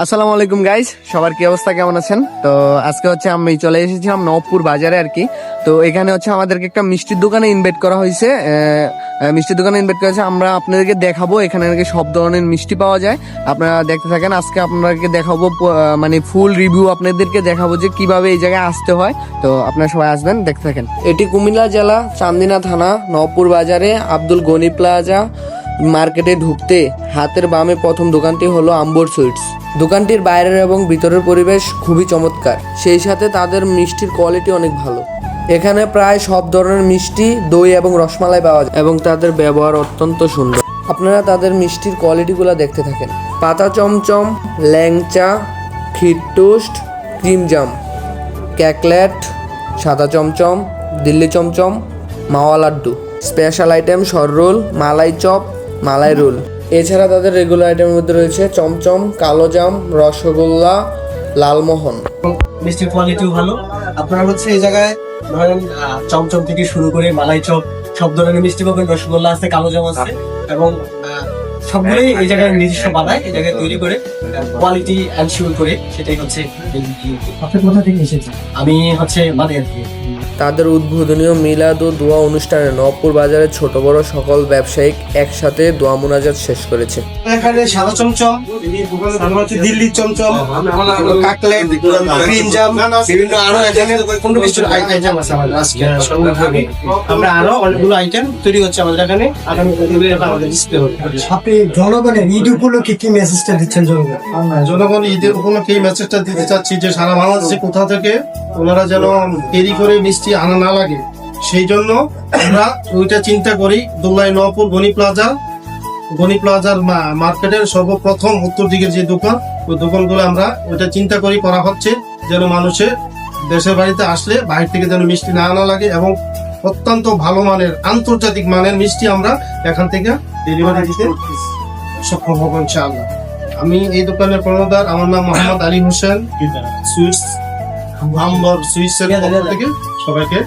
আসসালামু আলাইকুম গাইস, সবার কি অবস্থা, কেমন আছেন? তো আজকে হচ্ছে আমি চলে এসেছিলাম নবপুর বাজারে আর কি। তো এখানে হচ্ছে আমাদেরকে একটা মিষ্টির দোকানে ইনভাইট করা হয়েছে। মিষ্টির দোকানে ইনভাইট করা হয়েছে, আমরা আপনাদেরকে দেখাবো এখানে নাকি সব ধরনের মিষ্টি পাওয়া যায়। আপনারা দেখতে থাকেন, আজকে আপনাদেরকে দেখাবো মানে ফুল রিভিউ আপনাদেরকে দেখাবো যে কিভাবে এই জায়গায় আসতে হয়। তো আপনারা সবাই আসবেন, দেখতে থাকেন। এটি কুমিল্লা জেলা চান্দিনা থানা নবপুর বাজারে আব্দুল গনি প্লাজা মার্কেটে ঢুকতে হাতের বামে প্রথম দোকানটি হলো আম্বর সুইটস। দোকানটির বাইরের এবং ভিতরের পরিবেশ খুবই চমৎকার, সেই সাথে তাদের মিষ্টির কোয়ালিটি অনেক ভালো। এখানে প্রায় সব ধরনের মিষ্টি, দই এবং রসমালাই পাওয়া যায় এবং তাদের ব্যবহার অত্যন্ত সুন্দর। আপনারা তাদের মিষ্টির কোয়ালিটিগুলো দেখতে থাকেন। পাতা চমচম, ল্যাংচা, ক্ষীর টোস্ট, ক্রিম জাম, ক্যাকলেট, সাদা চমচম, দিল্লি চমচম, মাওয়া লাড্ডু, স্পেশাল আইটেম সররোল, মালাই চপ, মালাই রোল। এছাড়া তাদের রেগুলার আইটেমের মধ্যে রয়েছে চমচম, কালো জাম, রসগোল্লা, লালমোহন। মিষ্টির কোয়ালিটিও ভালো। আপনারা হচ্ছে এই জায়গায় ধরেন চমচম থেকে শুরু করে মালাই চপ, সব ধরনের মিষ্টি পাবেন। রসগোল্লা আছে, কালো জাম আছে এবং সবগুলোই এই জায়গায় নিজস্ব বানায়, এই জায়গায় তৈরি করে কোয়ালিটি এনশিওর করে। সেটাই হচ্ছে। আপনি কোথা থেকে এসেছেন? আমি হচ্ছে মানে আর কি। তাদের উদ্বোধনীয় মিলাদ ও দোয়া অনুষ্ঠানে নবপুর বাজারের ছোট বড় সকল ব্যবসায়িক একসাথে দোয়া মুনাজাত শেষ করেছে। এখানে সাদা চমচম, তারপর হচ্ছে দিল্লির চমচম, কাকলেট, ক্রিম জাম, বিভিন্ন আরো এখানে 15-20 আইটেম আছে আমাদের আজকে। আমরা আরো অনেকগুলো আইটেম তৈরি হচ্ছে আমাদের এখানে। আগামী আমাদের ডিসপ্লে হবে। আপনি জনগণের ঈদ উপলক্ষে কি মেসেজটা দিচ্ছেন জনগণ ঈদের উপলক্ষে এই মেসেজটা দিতে চাচ্ছি যে সারা বাংলাদেশে কোথা থেকে ওনারা যেন দেরি করে মিষ্টি আনা না লাগে, সেই জন্য আমরা ওইটা চিন্তা করি। দোলাই নবপুর গনি প্লাজার মার্কেটের সর্বপ্রথম উত্তর দিকের যে দোকান, ওই দোকানগুলো আমরা ওইটা চিন্তা করা হচ্ছে যেন মানুষের দেশের বাড়িতে আসলে বাইরে থেকে যেন মিষ্টি না আনা লাগে এবং অত্যন্ত ভালো মানের আন্তর্জাতিক মানের মিষ্টি আমরা এখান থেকে ডেলিভারি দিতে সক্ষম হব ইনশাআল্লাহ। আমি এই দোকানের প্রণোদক, আমার নাম মোহাম্মদ আলী হোসেন। সুইটস আম্বর সুইটস এর পক্ষ থেকে সবাইকে